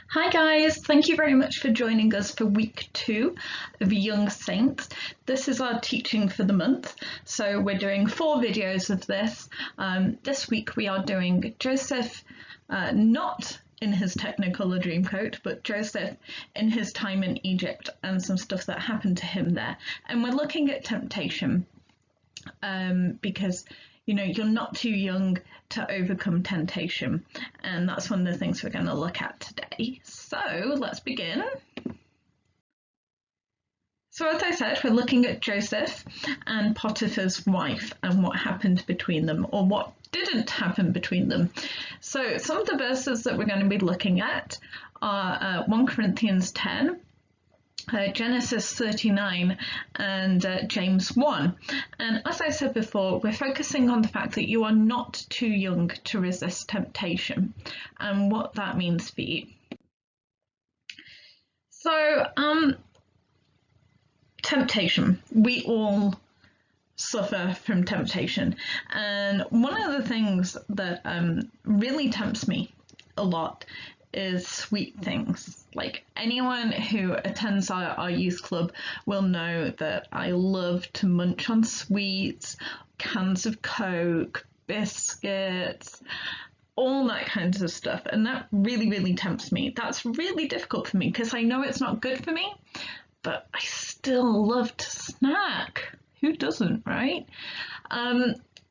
Hi guys, thank you very much for joining us for week 2 of Young Saints. This is our teaching for the month, so we're doing 4 videos of this. This week we are doing Joseph, not in his Technicolor Dreamcoat, but Joseph in his time in Egypt and some stuff that happened to him there. And we're looking at temptation because you're not too young to overcome temptation, and that's one of the things we're going to look at today. So let's begin. So as I said, we're looking at Joseph and Potiphar's wife and what happened between them, or what didn't happen between them. So some of the verses that we're going to be looking at are 1 Corinthians 10, Genesis 39 and James 1. And as I said before, we're focusing on the fact that you are not too young to resist temptation and what that means for you. So, temptation. We all suffer from temptation. And one of the things that really tempts me a lot is sweet things. Like, anyone who attends our youth club will know that I love to munch on sweets, cans of Coke, biscuits, all that kinds of stuff, and that really tempts me. That's really difficult for me because I know it's not good for me, but I still love to snack. Who doesn't, right?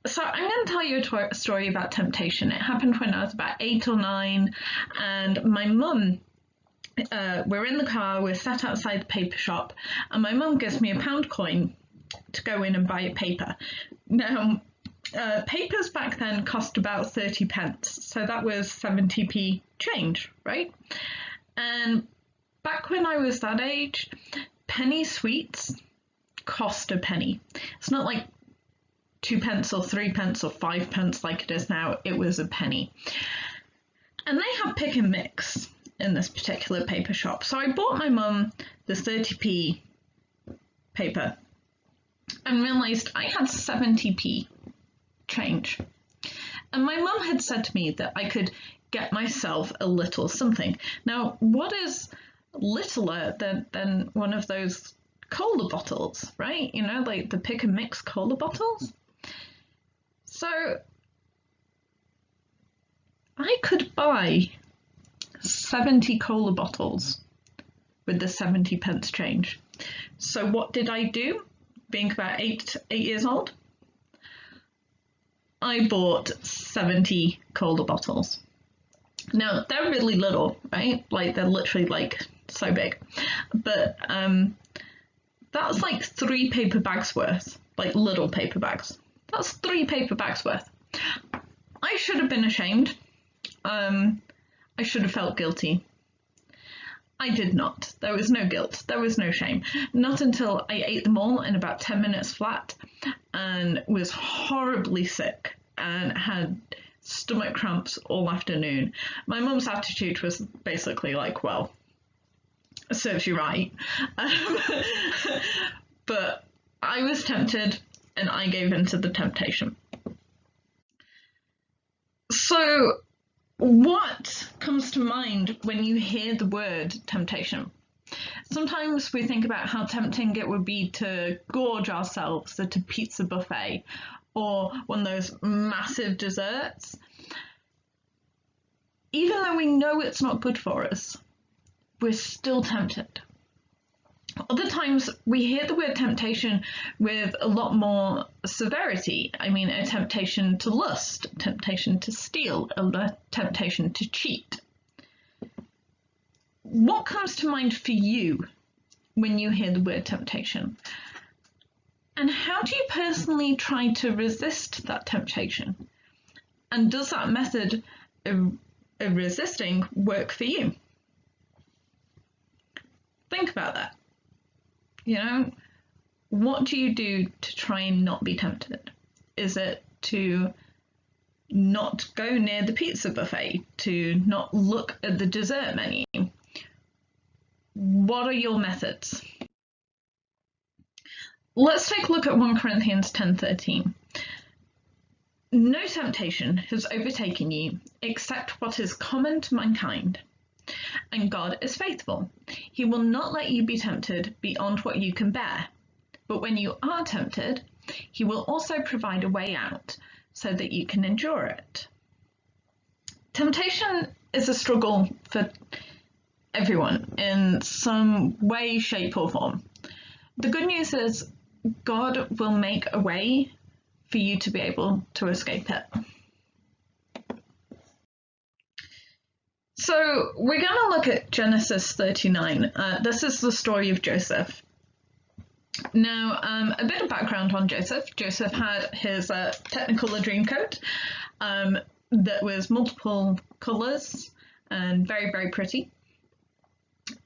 So I'm going to tell you a story about temptation. It happened when I was about 8 or 9, and my mum, we're in the car, we're sat outside the paper shop, and my mum gives me a £1 coin to go in and buy a paper. Now, papers back then cost about 30 pence, so that was 70p change, right? And back when I was that age, penny sweets cost a penny. It's not like 2 pence or 3 pence or 5 pence like it is now. It was a penny. And they have pick and mix in this particular paper shop. So I bought my mum the 30p paper and realised I had 70p change. And my mum had said to me that I could get myself a little something. Now, what is littler than one of those cola bottles, right? Like the pick and mix cola bottles. So I could buy 70 cola bottles with the 70 pence change. So what did I do? Being about 8 years old, I bought 70 cola bottles. Now, they're really little, right? Like, they're literally like so big. But that's like 3 paper bags worth, like little paper bags. That's 3 paper bags worth. I should have been ashamed. I should have felt guilty. I did not. There was no guilt. There was no shame. Not until I ate them all in about 10 minutes flat and was horribly sick and had stomach cramps all afternoon. My mum's attitude was basically like, well, serves you right. But I was tempted and I gave in to the temptation. So what comes to mind when you hear the word temptation? Sometimes we think about how tempting it would be to gorge ourselves at a pizza buffet or one of those massive desserts. Even though we know it's not good for us, we're still tempted. Other times we hear the word temptation with a lot more severity. I mean, a temptation to lust, a temptation to steal, a temptation to cheat. What comes to mind for you when you hear the word temptation? And how do you personally try to resist that temptation? And does that method of resisting work for you? Think about that. What do you do to try and not be tempted? Is it to not go near the pizza buffet, to not look at the dessert menu? What are your methods? Let's take a look at 1 Corinthians 10:13. No temptation has overtaken you except what is common to mankind. and God is faithful. He will not let you be tempted beyond what you can bear. But when you are tempted, he will also provide a way out so that you can endure it. Temptation is a struggle for everyone in some way, shape, or form. The good news is God will make a way for you to be able to escape it. So we're going to look at Genesis 39. This is the story of Joseph. Now, a bit of background on Joseph. Joseph had his Technicolor Dreamcoat that was multiple colours and very, very pretty.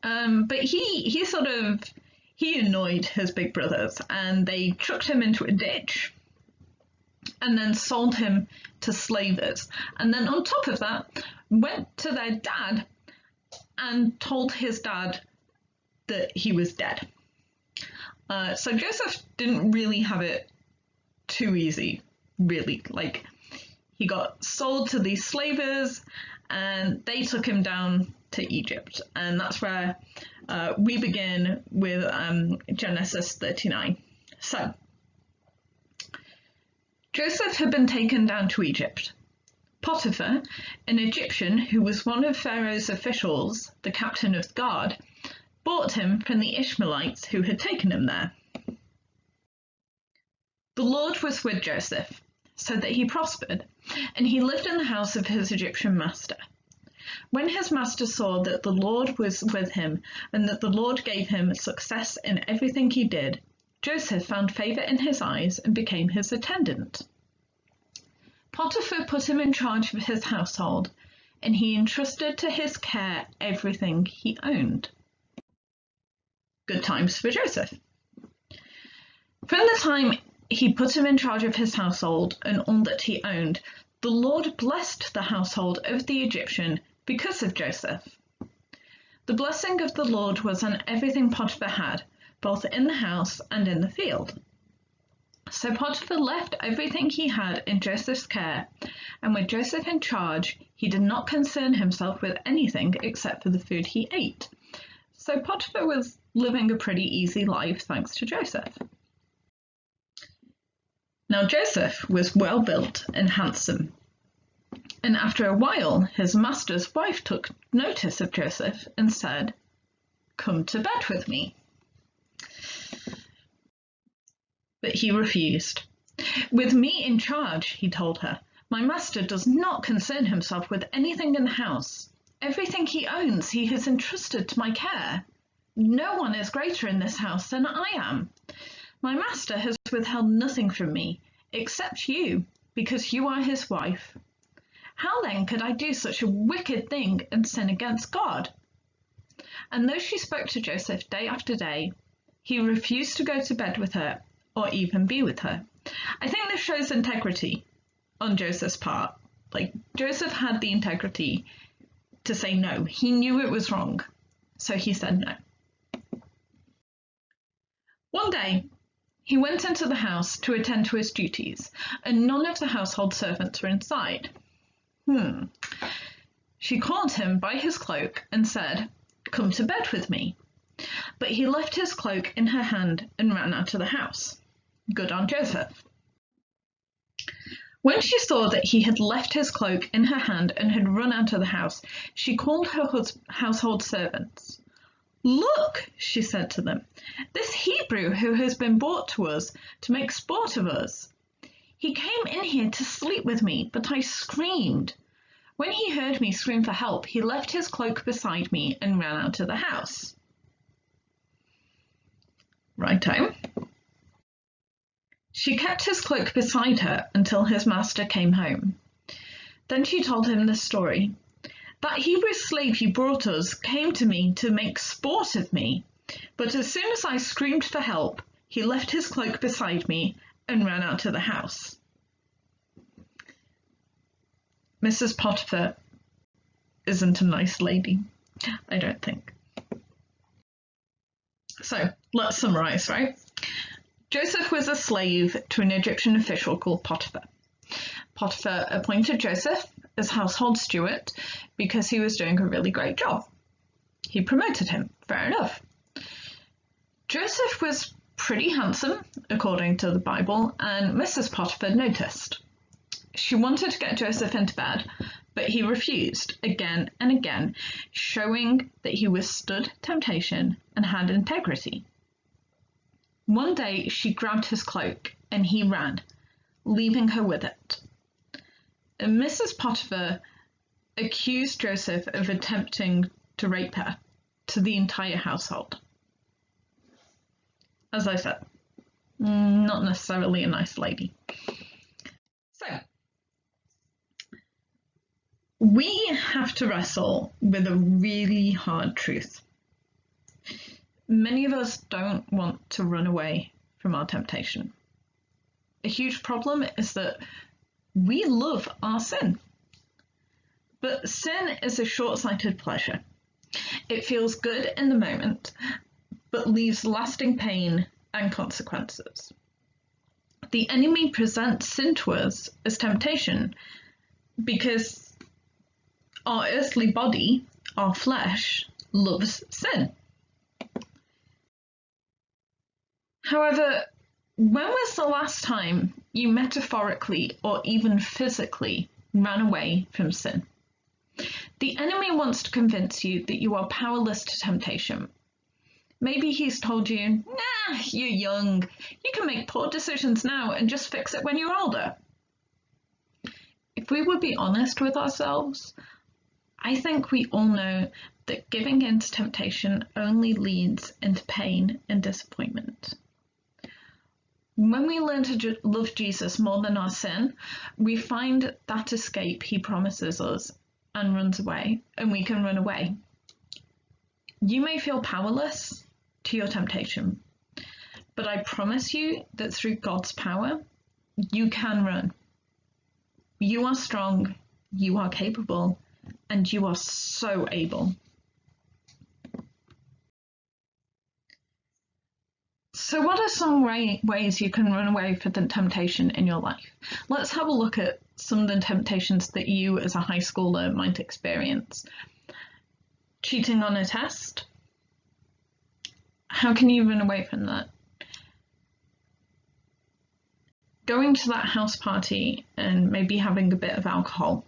But he annoyed his big brothers, and they chucked him into a ditch and then sold him to slavers. And then on top of that, went to their dad and told his dad that he was dead. So Joseph didn't really have it too easy, really. Like, he got sold to these slavers and they took him down to Egypt. And that's where we begin with Genesis 39. So, Joseph had been taken down to Egypt. Potiphar, an Egyptian who was one of Pharaoh's officials, the captain of the guard, bought him from the Ishmaelites who had taken him there. The Lord was with Joseph, so that he prospered, and he lived in the house of his Egyptian master. When his master saw that the Lord was with him, and that the Lord gave him success in everything he did, Joseph found favour in his eyes and became his attendant. Potiphar put him in charge of his household, and he entrusted to his care everything he owned. Good times for Joseph. From the time he put him in charge of his household and all that he owned, the Lord blessed the household of the Egyptian because of Joseph. The blessing of the Lord was on everything Potiphar had, both in the house and in the field. So Potiphar left everything he had in Joseph's care, and with Joseph in charge, he did not concern himself with anything except for the food he ate. So Potiphar was living a pretty easy life thanks to Joseph. Now Joseph was well built and handsome, and after a while his master's wife took notice of Joseph and said, "Come to bed with me." But he refused. "With me in charge," he told her, "my master does not concern himself with anything in the house. Everything he owns he has entrusted to my care. No one is greater in this house than I am. My master has withheld nothing from me, except you, because you are his wife. How then could I do such a wicked thing and sin against God?" And though she spoke to Joseph day after day, he refused to go to bed with her or even be with her. I think this shows integrity on Joseph's part. Like, Joseph had the integrity to say no. He knew it was wrong, so he said no. One day, he went into the house to attend to his duties, and none of the household servants were inside. She called him by his cloak and said, "Come to bed with me." But he left his cloak in her hand and ran out of the house. Good on Joseph. When she saw that he had left his cloak in her hand and had run out of the house, she called her household servants. "Look," she said to them, "this Hebrew who has been brought to us to make sport of us. He came in here to sleep with me, but I screamed. When he heard me scream for help, he left his cloak beside me and ran out of the house." Righto. She kept his cloak beside her until his master came home. Then she told him this story. "That Hebrew slave you brought us came to me to make sport of me, but as soon as I screamed for help, he left his cloak beside me and ran out of the house." Mrs. Potiphar isn't a nice lady, I don't think. So let's summarize, right? Joseph was a slave to an Egyptian official called Potiphar. Potiphar appointed Joseph as household steward because he was doing a really great job. He promoted him. Fair enough. Joseph was pretty handsome, according to the Bible, and Mrs. Potiphar noticed. She wanted to get Joseph into bed, but he refused again and again, showing that he withstood temptation and had integrity. One day she grabbed his cloak and he ran, leaving her with it. And Mrs. Potiphar accused Joseph of attempting to rape her to the entire household. As I said, not necessarily a nice lady. So, we have to wrestle with a really hard truth. Many of us don't want to run away from our temptation. A huge problem is that we love our sin. But sin is a short-sighted pleasure. It feels good in the moment, but leaves lasting pain and consequences. The enemy presents sin to us as temptation because our earthly body, our flesh, loves sin. However, when was the last time you metaphorically or even physically ran away from sin? The enemy wants to convince you that you are powerless to temptation. Maybe he's told you, nah, you're young, you can make poor decisions now and just fix it when you're older. If we would be honest with ourselves, I think we all know that giving in to temptation only leads into pain and disappointment. When we learn to love Jesus more than our sin, we find that escape he promises us and runs away, and we can run away. You may feel powerless to your temptation, but I promise you that through God's power, you can run. You are strong, you are capable, and you are so able. So what are some ways you can run away from the temptation in your life? Let's have a look at some of the temptations that you as a high schooler might experience. Cheating on a test. How can you run away from that? Going to that house party and maybe having a bit of alcohol.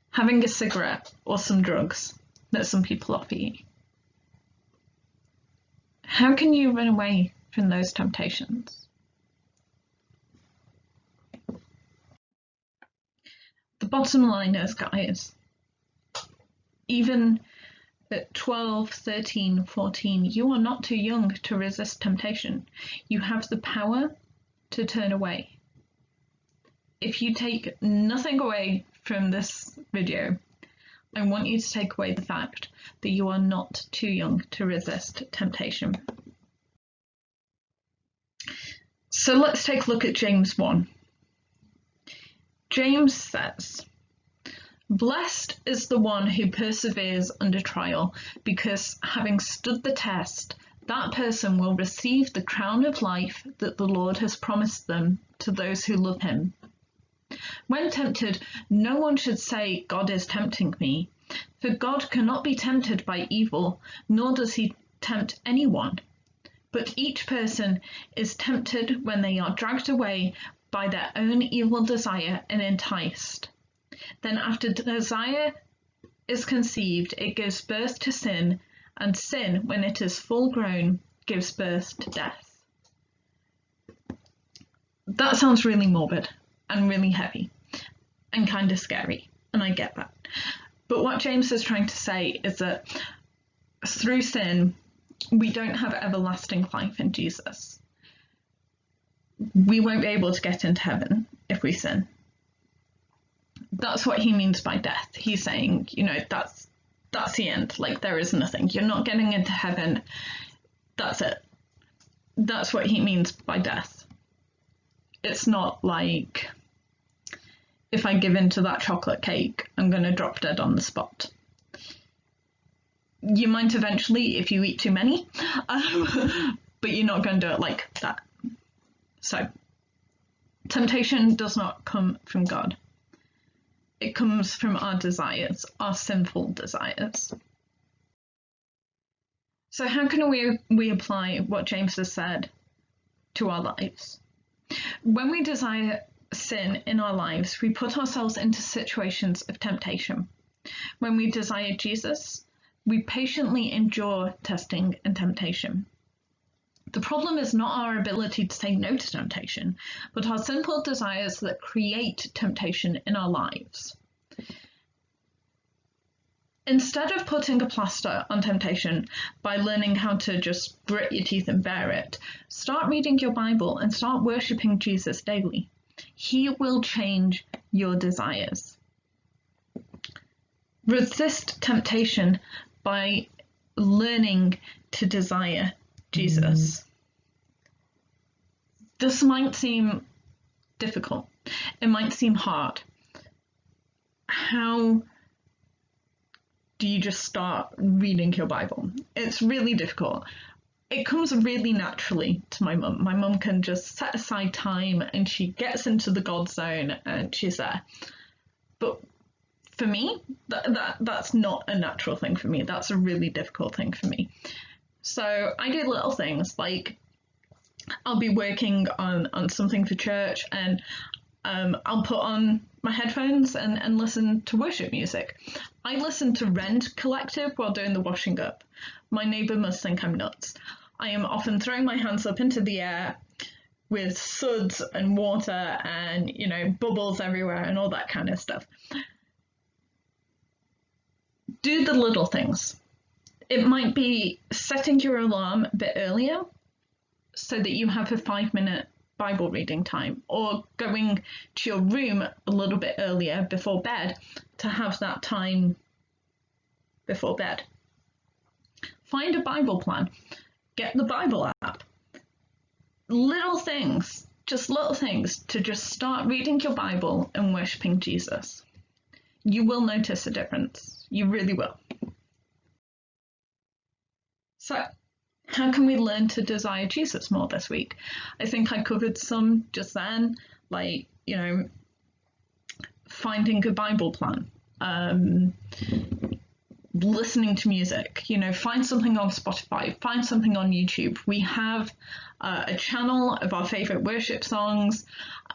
Having a cigarette or some drugs that some people offer you. How can you run away from those temptations? The bottom line is, guys, even at 12, 13, 14, you are not too young to resist temptation. You have the power to turn away. If you take nothing away from this video, I want you to take away the fact that you are not too young to resist temptation. So let's take a look at James 1. James says, "Blessed is the one who perseveres under trial, because having stood the test, that person will receive the crown of life that the Lord has promised them to those who love him. When tempted, no one should say, 'God is tempting me,' for God cannot be tempted by evil, nor does he tempt anyone. But each person is tempted when they are dragged away by their own evil desire and enticed. Then after desire is conceived, it gives birth to sin, and sin, when it is full grown, gives birth to death." That sounds really morbid and really heavy and kind of scary, and I get that. But what James is trying to say is that through sin, we don't have everlasting life in Jesus. We won't be able to get into heaven if we sin. That's what he means by death. He's saying, that's the end. Like, there is nothing. You're not getting into heaven. That's it. That's what he means by death. It's not like, if I give in to that chocolate cake, I'm going to drop dead on the spot. You might eventually if you eat too many, but you're not going to do it like that. So, temptation does not come from God. It comes from our desires, our sinful desires. So how can we apply what James has said to our lives? When we desire sin in our lives, we put ourselves into situations of temptation. When we desire Jesus, we patiently endure testing and temptation. The problem is not our ability to say no to temptation, but our sinful desires that create temptation in our lives. Instead of putting a plaster on temptation by learning how to just grit your teeth and bear it, start reading your Bible and start worshipping Jesus daily. He will change your desires. Resist temptation by learning to desire Jesus. This might seem difficult. It might seem hard. How do you just start reading your Bible? It's really difficult. It comes really naturally to my mum. My mum can just set aside time and she gets into the God zone and she's there. But for me, that's not a natural thing for me. That's a really difficult thing for me. So I do little things like I'll be working on something for church and I'll put on my headphones and listen to worship music. I listen to Rend Collective while doing the washing up. My neighbour must think I'm nuts. I am often throwing my hands up into the air with suds and water and, bubbles everywhere and all that kind of stuff. Do the little things. It might be setting your alarm a bit earlier so that you have a 5-minute Bible reading time, or going to your room a little bit earlier before bed to have that time before bed. Find a Bible plan. Get the Bible app. Little things, just little things to just start reading your Bible and worshipping Jesus. You will notice a difference. You really will. So, how can we learn to desire Jesus more this week? I think I covered some just then, like, finding a Bible plan, listening to music, find something on Spotify, find something on YouTube. We have a channel of our favorite worship songs,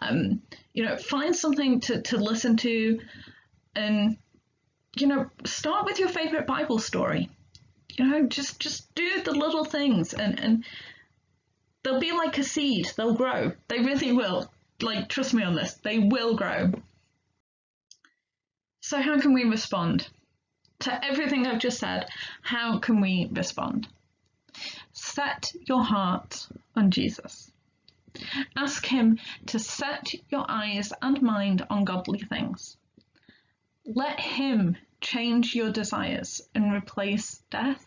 find something to listen to and, start with your favorite Bible story. Just do the little things and they'll be like a seed. They'll grow. They really will. Like, trust me on this. They will grow. So how can we respond to everything I've just said? How can we respond? Set your heart on Jesus. Ask him to set your eyes and mind on godly things. Let him change your desires and replace death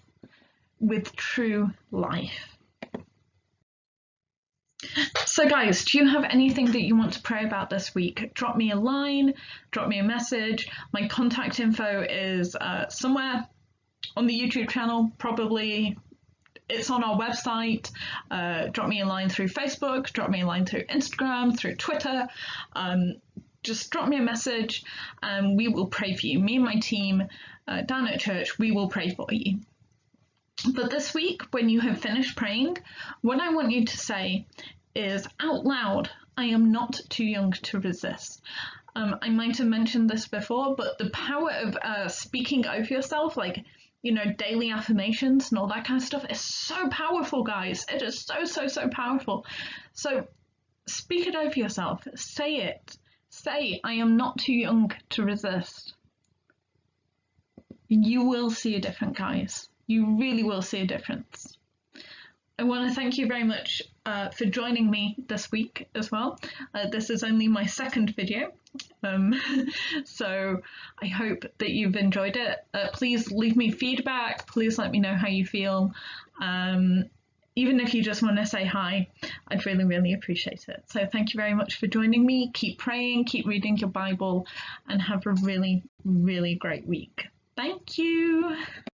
with true life. So guys, do you have anything that you want to pray about this week? Drop me a line, drop me a message. My contact info is somewhere on the YouTube channel, probably. It's on our website. Drop me a line through Facebook, drop me a line through Instagram, through Twitter. Just drop me a message and we will pray for you. Me and my team down at church, we will pray for you. But this week, when you have finished praying, what I want you to say is out loud, I am not too young to resist. I might have mentioned this before, but the power of speaking over yourself, like, daily affirmations and all that kind of stuff is so powerful, guys. It is so powerful. So speak it over yourself. Say it. Say, I am not too young to resist. You will see a difference, guys. You really will see a difference. I want to thank you very much for joining me this week as well. This is only my second video, so I hope that you've enjoyed it. Please leave me feedback. Please let me know how you feel. Even if you just want to say hi, I'd really appreciate it. So thank you very much for joining me. Keep praying, keep reading your Bible, and have a really great week. Thank you.